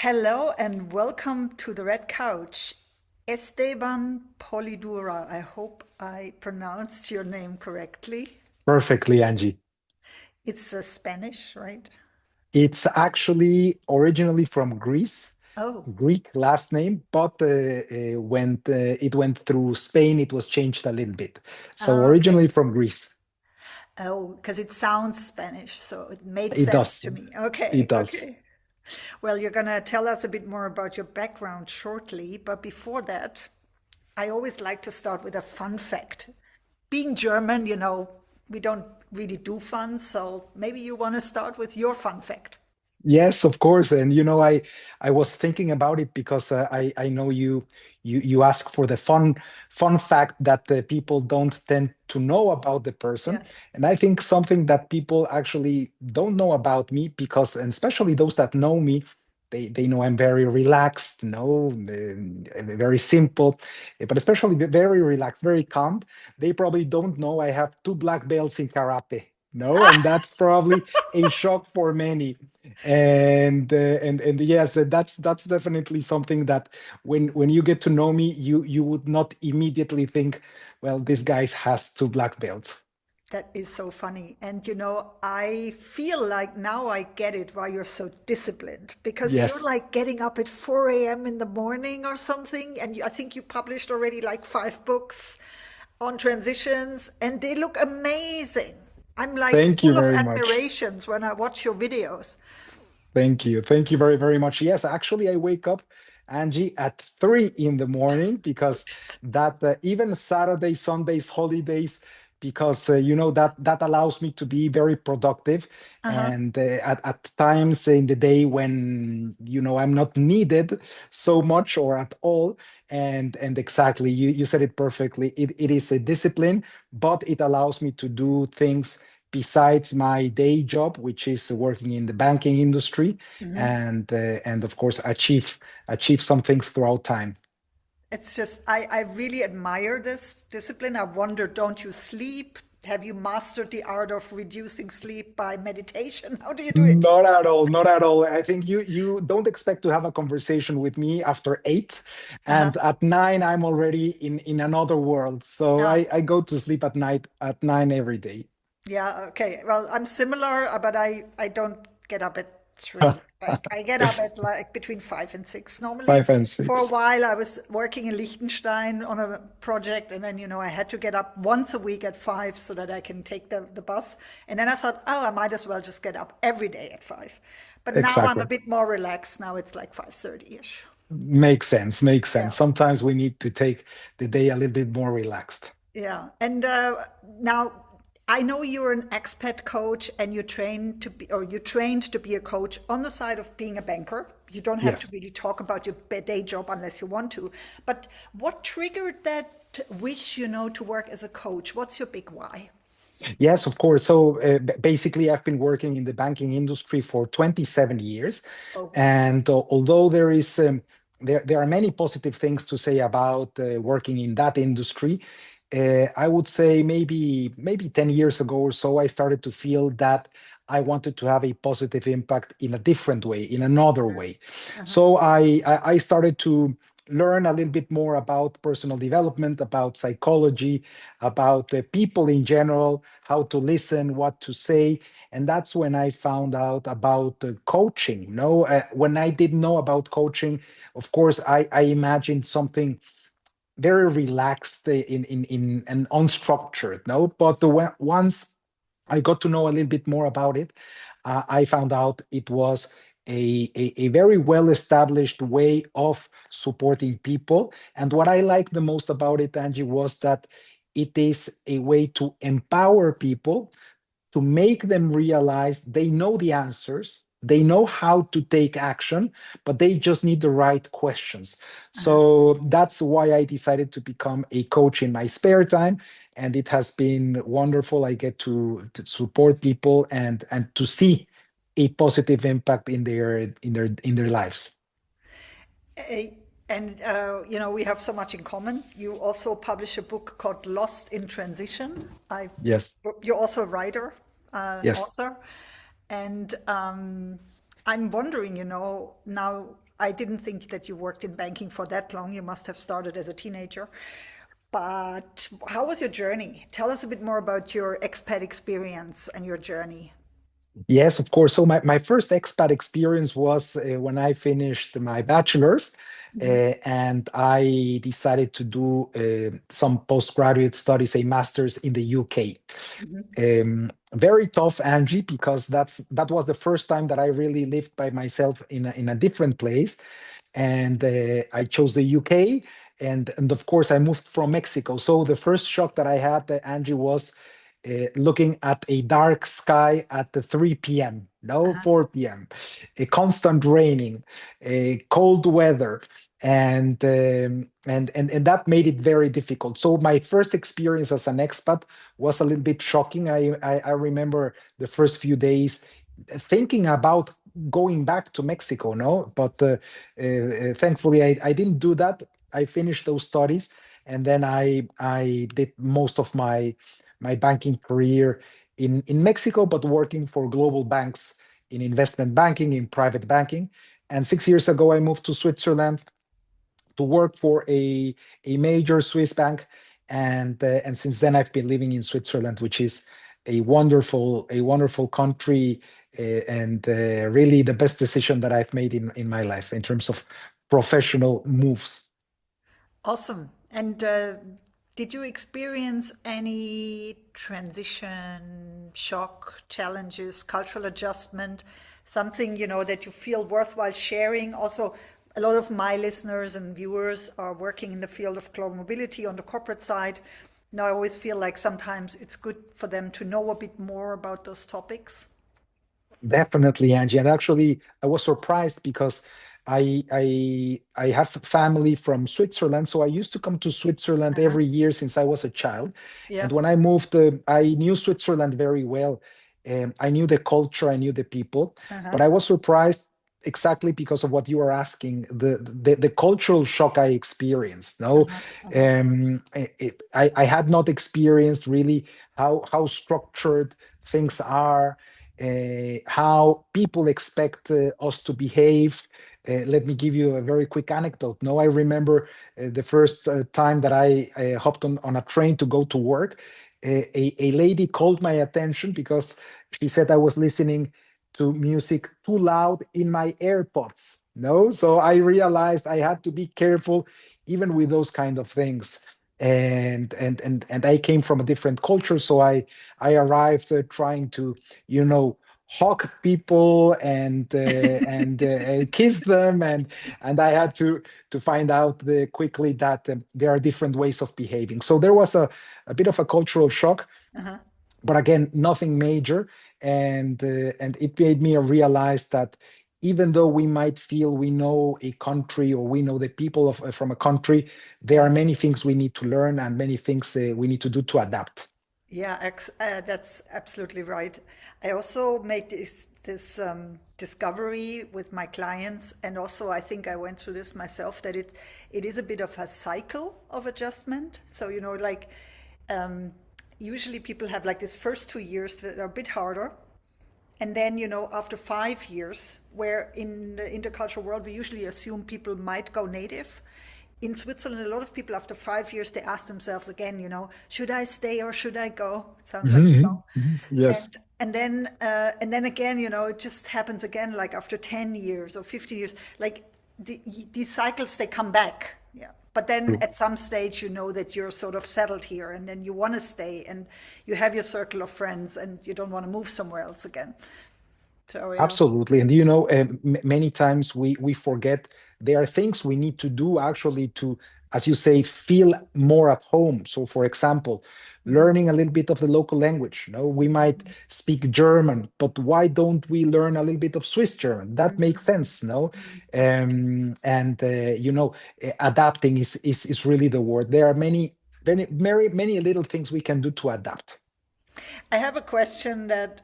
Hello and welcome to the Red Couch. Esteban Polidura. I hope I pronounced your name correctly. Perfectly, Angie. It's Spanish, right? It's actually originally from Greece, Oh, Greek last name, but went it went through Spain. It was changed a little bit. So okay. originally from Greece. Oh, because it sounds Spanish, so it made It sense does. to me. It Okay, does. okay. Well, you're going to tell us a bit more about your background shortly, but before that, I always like to start with a fun fact. Being German, we don't really do fun, so maybe you want to start with your fun fact. Yes, of course. And I was thinking about it because I know you ask for the fun fact that the people don't tend to know about the person. Yes. And I think something that people actually don't know about me because, and especially those that know me, they know I'm very relaxed, very simple, but especially very relaxed, very calm. They probably don't know I have two black belts in karate. No, and that's probably a shock for many. And yes, that's definitely something that when you get to know me, you would not immediately think, well, this guy has two black belts. That is so funny. And I feel like now I get it why you're so disciplined because you're Yes. like getting up at 4 a.m. in the morning or something. And I think you published already like 5 books on transitions and they look amazing. I'm like Thank you full of very much. admirations when I watch your videos. Thank you. Thank you very, very much. Yes, actually, I wake up, Angie, at 3 in the morning because that even Saturdays, Sundays, holidays, because that allows me to be very productive. Uh-huh. And at times in the day when I'm not needed so much or at all. And exactly, you said it perfectly. It is a discipline, but it allows me to do things besides my day job, which is working in the banking industry, and of course achieve some things throughout time. It's just, I really admire this discipline. I wonder, don't you sleep? Have you mastered the art of reducing sleep by meditation? How do you do it? Not at all, not at all. I think you don't expect to have a conversation with me after 8, Uh-huh. and at 9 I'm already in another world. So Yeah. I go to sleep at night at 9 every day. Yeah, okay. Well, I'm similar, but I don't get up at 3. Like I get up at like between 5 and 6 normally. 5 and For a 6. while, I was working in Liechtenstein on a project, and then I had to get up once a week at 5 so that I can take the bus. And then I thought, oh, I might as well just get up every day at 5. But now I'm a Exactly. bit more relaxed. Now it's like 5:30-ish. Makes sense, makes Yeah. sense. Sometimes we need to take the day a little bit more relaxed. Yeah. And now I know you're an expat coach and you trained to be, or you trained to be a coach on the side of being a banker. You don't have to Yes. really talk about your day job unless you want to. But what triggered that wish, to work as a coach? What's your big why? Yes, of course. So basically, I've been working in the banking industry for 27 years, Oh, and although there are many positive things to say about working in that industry, I would say maybe 10 years ago or so, I started to feel that I wanted to have a positive impact in a different way, in another way. uh-huh. So I started to learn a little bit more about personal development, about psychology, about people in general, how to listen, what to say. And that's when I found out about coaching. No, when I didn't know about coaching, of course, I imagined something very relaxed in and unstructured. No, but once I got to know a little bit more about it, I found out it was a very well established way of supporting people. And what I liked the most about it, Angie, was that it is a way to empower people, to make them realize they know the answers, they know how to take action, but they just need the right questions. Uh-huh. So that's why I decided to become a coach in my spare time. And it has been wonderful. I get to support people and to see a positive impact in their lives. Eh, And we have so much in common. You also publish a book called Lost in Transition. Yes. You're also a writer, Yes. author, and I'm wondering, now I didn't think that you worked in banking for that long. You must have started as a teenager. But how was your journey? Tell us a bit more about your expat experience and your journey. Yes, of course. So my first expat experience was when I finished my bachelor's, Hmm. and I decided to do some postgraduate studies, a master's in the UK. Hmm. Very tough, Angie, because that was the first time that I really lived by myself in a different place, and I chose the UK, and of course I moved from Mexico. So the first shock that I had, Angie, was looking at a dark sky at the 3 p.m. No, 4 p.m. A constant raining, a cold weather, and that made it very difficult. So my first experience as an expat was a little bit shocking. I remember the first few days thinking about going back to Mexico, no, but thankfully I didn't do that. I finished those studies, and then I did most of my banking career in Mexico, but working for global banks in investment banking, in private banking. And 6 years ago, I moved to Switzerland to work for a major Swiss bank, and since then I've been living in Switzerland, which is a wonderful country, and really the best decision that I've made in my life in terms of professional moves. Awesome. And did you experience any transition, shock, challenges, cultural adjustment, something, that you feel worthwhile sharing? Also, a lot of my listeners and viewers are working in the field of global mobility on the corporate side. Now, I always feel like sometimes it's good for them to know a bit more about those topics. Definitely, Angie. And actually, I was surprised because I have family from Switzerland, so I used to come to Switzerland Uh-huh. every year since I was a child. Yeah. And when I moved, I knew Switzerland very well. I knew the culture, I knew the people, Uh-huh. but I was surprised exactly because of what you are asking, the cultural shock I experienced. No, Uh-huh. Uh-huh. I had not experienced really how structured things are, how people expect us to behave. Let me give you a very quick anecdote. No, I remember the first time that I hopped on a train to go to work. A lady called my attention because she said I was listening to music too loud in my AirPods. No, so I realized I had to be careful even with those kind of things. And I came from a different culture, so I arrived trying to, you know, hug people and kiss them, and I had to find out quickly that there are different ways of behaving. So there was a bit of a cultural shock, Uh-huh. but again, nothing major, and it made me realize that even though we might feel we know a country or we know the people from a country, there Yeah. are many things we need to learn and many things we need to do to adapt. Yeah, that's absolutely right. I also make this discovery with my clients, and also I think I went through this myself that it is a bit of a cycle of adjustment. So like um, usually people have like this first 2 years that are a bit harder, and then after 5 years, where in the intercultural world we usually assume people might go native. In Switzerland, a lot of people after 5 years they ask themselves again, should I stay or should I go? It sounds like a Mhm, song. mhm. Yes, And then again, it just happens again, like after 10 years or 15 years, like these cycles, they come back. Yeah. But then true. at some stage, you know that you're sort of settled here, and then you want to stay, and you have your circle of friends, and you don't want to move somewhere else again. So yeah. Absolutely. And many times we forget there are things we need to do actually to, as you say, feel more at home. So, for example, Mhm. learning a little bit of the local language. We might speak German, but why don't we learn a little bit of Swiss German? That makes Mhm. sense, no? Mhm. Absolutely. And adapting is really the word. There are many little things we can do to adapt. I have a question that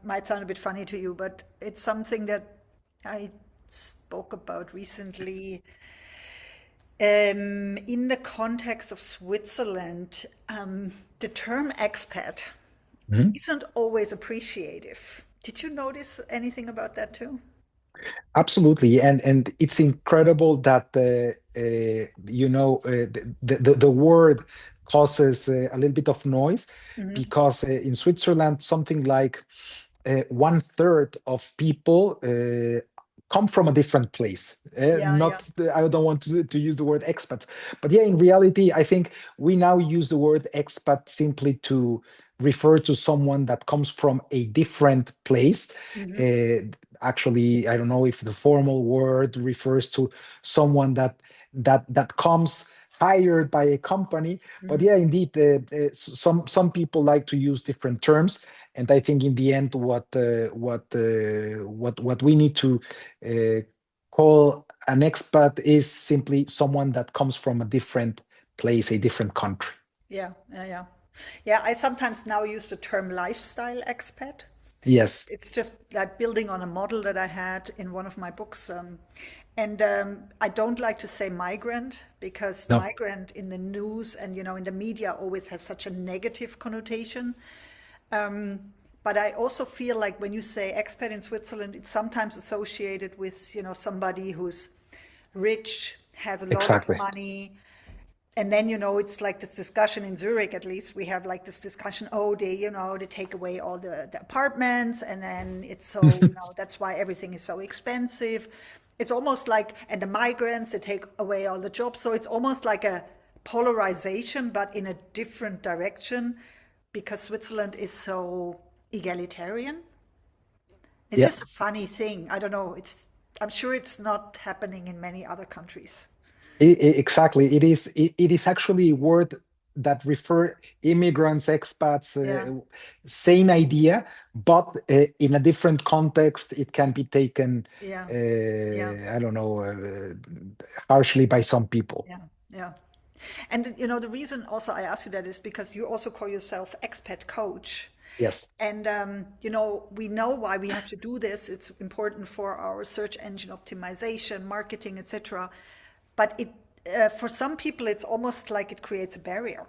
might sound a bit funny to you, but it's something that I spoke about recently. In the context of Switzerland, the term expat isn't always appreciative. Did you notice anything about that too? Absolutely, and it's incredible that the word causes a little bit of noise, Hmm. because in Switzerland something like one third of people come from a different place. Yeah, yeah. I don't want to use the word expat, but yeah, in reality, I think we now use the word expat simply to refer to someone that comes from a different place. Hmm. Uh, Actually, I don't know if the formal word refers to someone that comes hired by a company, but Hmm. yeah, indeed, some people like to use different terms, and I think in the end, what we need to uh, call an expat is simply someone that comes from a different place, a different country. Yeah, yeah, yeah. Yeah, I sometimes now use the term lifestyle expat. Yes. It's just like building on a model that I had in one of my books. And I don't like to say migrant because No. migrant in the news and in the media always has such a negative connotation. But I also feel like when you say expat in Switzerland, it's sometimes associated with somebody who's rich, has a lot of Exactly. money, and then it's like this discussion in Zurich. At least we have like this discussion, oh, they take away all the apartments, and then it's so that's why everything is so expensive. It's almost like, and the migrants, they take away all the jobs, so it's almost like a polarization but in a different direction, because Switzerland is so egalitarian. It's Yeah. just a funny thing. I don't know, I'm sure it's not happening in many other countries. Exactly. It is actually a word that refer immigrants, expats, Yeah, same idea, but in a different context, it can be taken, yeah, yeah. I don't know, harshly by some people. Yeah, yeah. And the reason also I ask you that is because you also call yourself expat coach. Yes. And we know why we have to do this. It's important for our search engine optimization, marketing, etc. But for some people, it's almost like it creates a barrier.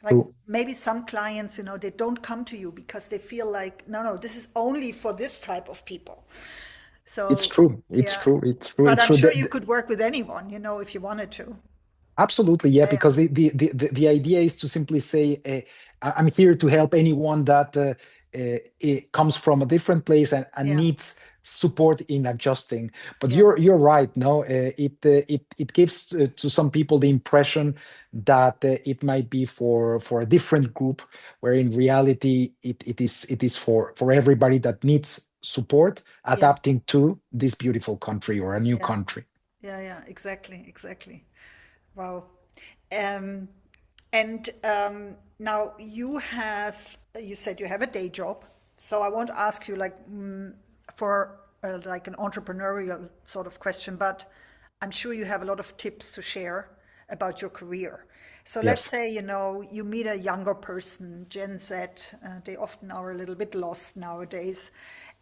Like True. maybe some clients, they don't come to you because they feel like, no, no, this is only for this type of people. It's So, true. It's yeah. true. It's true. But It's I'm true. sure you could work with anyone, if you wanted to. Absolutely, yeah, Yeah, because the idea is to simply say, I'm here to help anyone that it comes from a different place and yeah, needs support in adjusting. But yeah, you're right, no, it gives to some people the impression that it might be for a different group, where in reality it is for everybody that needs support yeah, adapting to this beautiful country or a new yeah, country. yeah, yeah, exactly, exactly. Wow. Um, and now you said you have a day job. So I won't ask you like for like an entrepreneurial sort of question, but I'm sure you have a lot of tips to share about your career. So let's Yes. say, you meet a younger person, Gen Z, they often are a little bit lost nowadays.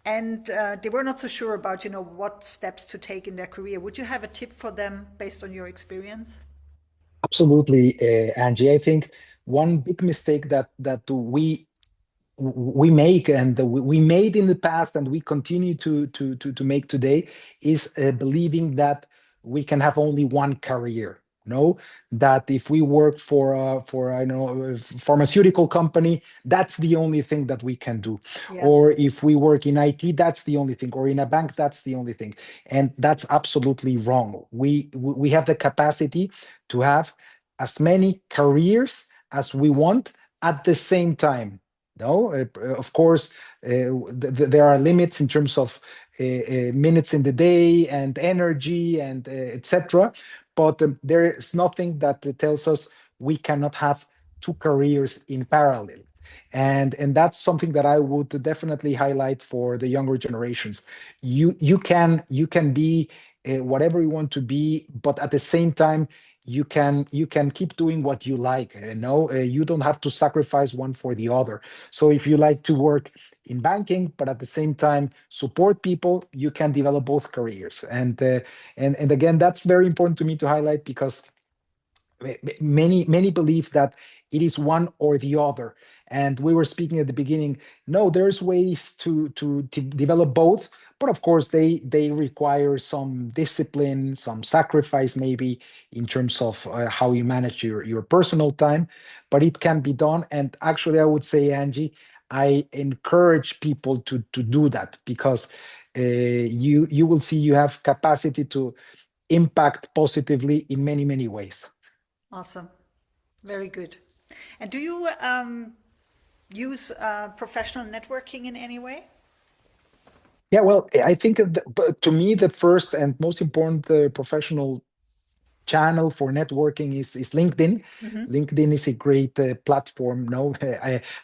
And they were not so sure about, what steps to take in their career. Would you have a tip for them based on your experience? Absolutely, Angie. I think one big mistake that we make, and we made in the past and we continue to make today, is believing that we can have only one career. No, that if we work for I know a pharmaceutical company, that's the only thing that we can do, Yeah, or if we work in IT, that's the only thing, or in a bank, that's the only thing, and that's absolutely wrong. We have the capacity to have as many careers as we want at the same time. No, of course, there are limits in terms of minutes in the day and energy and etc. But there is nothing that tells us we cannot have two careers in parallel. And that's something that I would definitely highlight for the younger generations. You can be whatever you want to be, but at the same time you can keep doing what you like. You don't have to sacrifice one for the other. So if you like to work in banking, but at the same time support people, you can develop both careers. And again, that's very important to me to highlight, because many believe that it is one or the other. And we were speaking at the beginning, no, there's ways to develop both, but of course they require some discipline, some sacrifice maybe in terms of how you manage your personal time, but it can be done. And actually I would say, Angie, I encourage people to do that, because you will see you have capacity to impact positively in many ways. Awesome. Very good. And do you use professional networking in any way? Yeah, well, I think but to me, the first and most important professional channel for networking is LinkedIn. Hmm. LinkedIn is a great platform. No,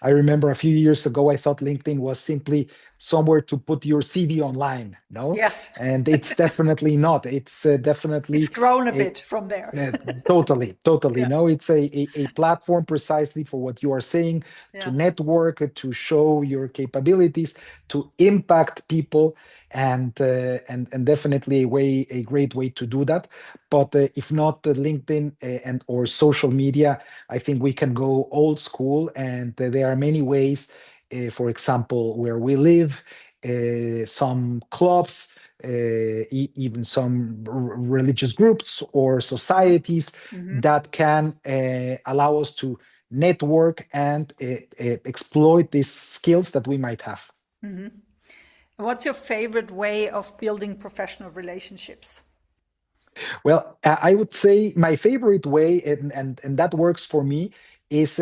I remember a few years ago I thought LinkedIn was simply somewhere to put your CV online. No, Yeah, and it's definitely not. It's it's definitely grown a a bit from there. uh, totally. Yeah, No, it's a platform precisely for what you are saying, to yeah. network, to show your capabilities, to impact people, and definitely a great way to do that. But if not LinkedIn and or social media, I think we can go old school, and there are many ways. For example, where we live, some clubs, even some religious groups or Hmm. societies Hmm. that can allow us to network and exploit these skills that we might have. Hmm. What's your favorite way of building professional relationships? Well, I would say my favorite way, and that works for me, is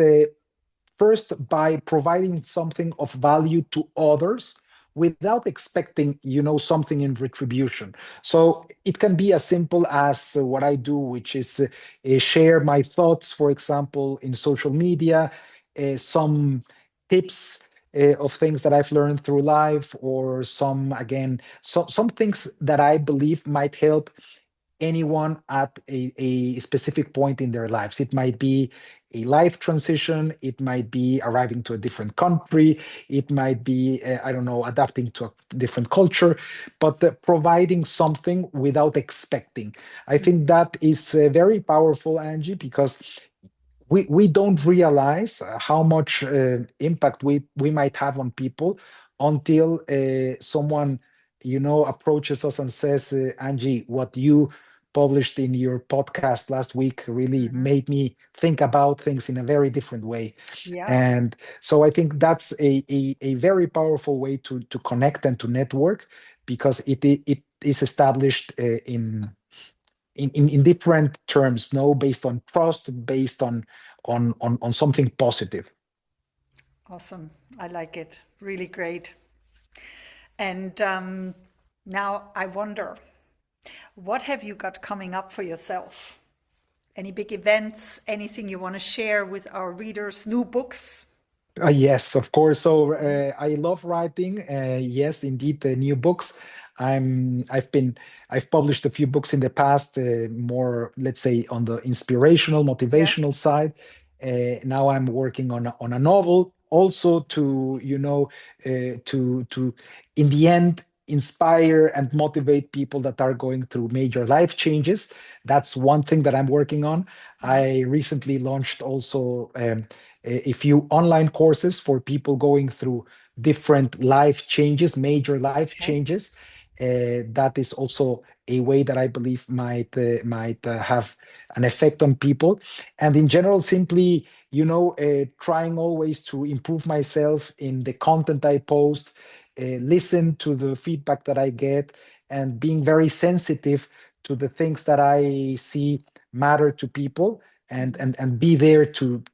first by providing something of value to others without expecting something in retribution. So it can be as simple as what I do, which is share my thoughts, for example, in social media, some tips of things that I've learned through life, or some, again, some things that I believe might help anyone at a specific point in their lives. It might be a life transition, it might be arriving to a different country, it might be, I don't know, adapting to a different culture, but providing something without expecting. I think that is very powerful, Angie, because we don't realize how much impact we might have on people until someone approaches us and says, Angie, what you published in your podcast last week really Hmm. made me think about things in a very different way. Yeah. And so I think that's a very powerful way to connect and to network, because it is established in different terms, no, based on trust, based on something positive. Awesome. I like it. Really great. And now I wonder, what have you got coming up for yourself? Any big events? Anything you want to share with our readers? New books? Yes, of course. So I love writing. Yes, indeed, the new books. I've published a few books in the past, more, let's say, on the inspirational, Yeah. motivational side. Now I'm working on a novel, also to to in the end inspire and motivate people that are going through major life changes. That's one thing that I'm working on. Uh-huh. I recently launched also. A few online courses for people going through different life changes, major life Okay. changes. That is also a way that I believe might have an effect on people. And in general, simply, trying always to improve myself in the content I post, listen to the feedback that I get, and being very sensitive to the things that I see matter to people, and Hmm. and be there to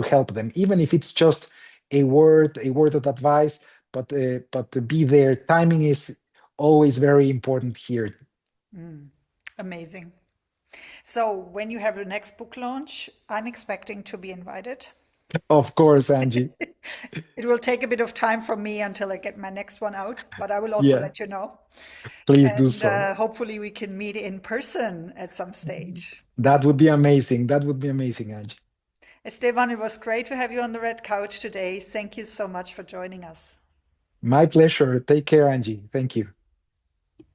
help them, even if it's just a word of advice. But to be there, timing is always very important here. Amazing. So, when you have your next book launch, I'm expecting to be invited. Of course, Angie. It will take a bit of time from me until I get my next one out, but I will also Yeah, let you know. please do And so. hopefully, we can meet in person at some stage. That would be amazing. That would be amazing, Angie. Esteban, it was great to have you on the red couch today. Thank you so much for joining us. My pleasure. Take care, Angie. Thank you.